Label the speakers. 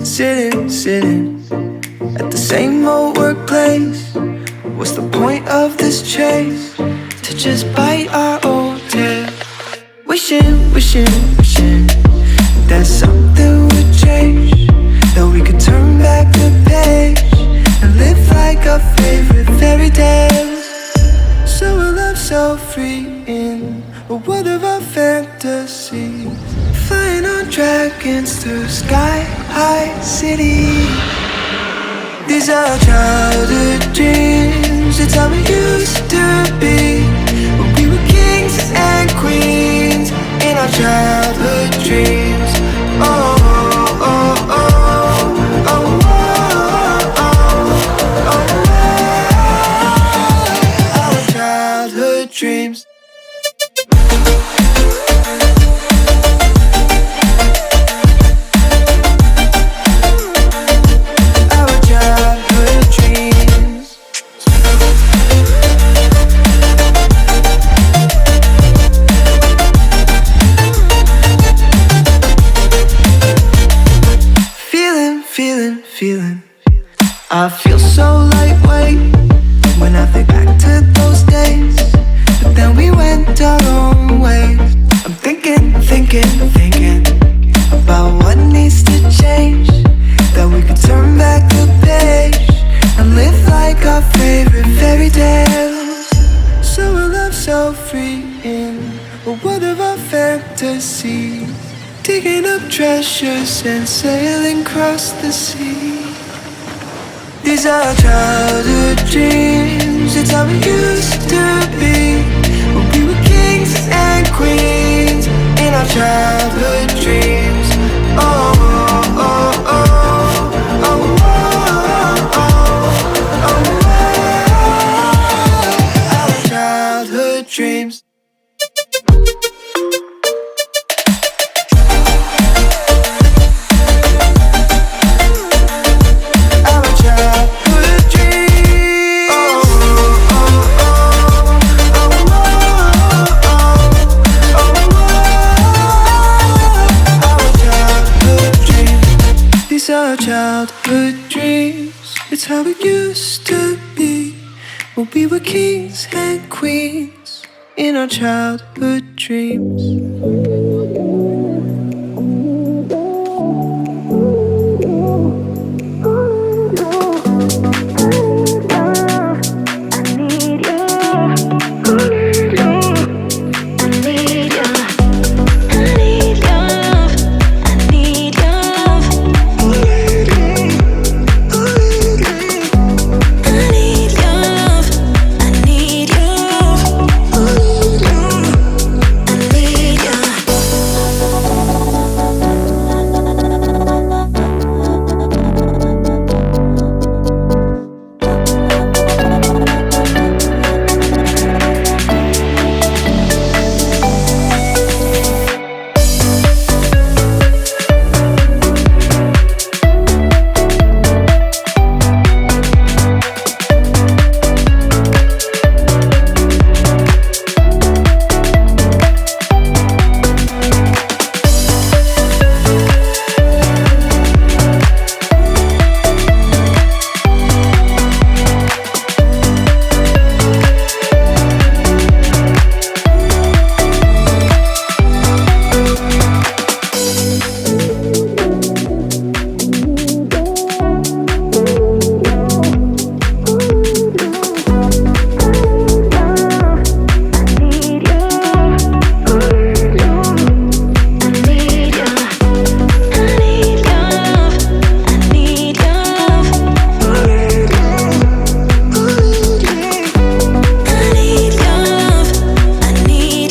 Speaker 1: sitting at the same old workplace. What's the point of this chase? To just bite our old tail. Wishing that something would change, that we could turn back the page and live like our favorite fairy tales. So a love so free in a world of our fantasies, flying on dragons through sky-high cities. These are childhood dreams, it's how we used to be, when we were kings and queens in our childhood dreams. Oh, oh, oh, oh, oh, oh, oh, our childhood dreams. Feeling, I feel so lightweight when I think back to those days, but then we went our own ways. I'm thinking about what needs to change, that we could turn back the page and live like our favorite fairy tales. So a love so free in a world of our fantasies, digging up treasures and sailing across the sea. These are childhood dreams, it's how we used to be, when we were kings and queens in our childhood dreams. Oh, oh, oh, oh, oh, oh, oh, our childhood dreams. Our childhood dreams, it's how it used to be, when we were kings and queens in our childhood dreams.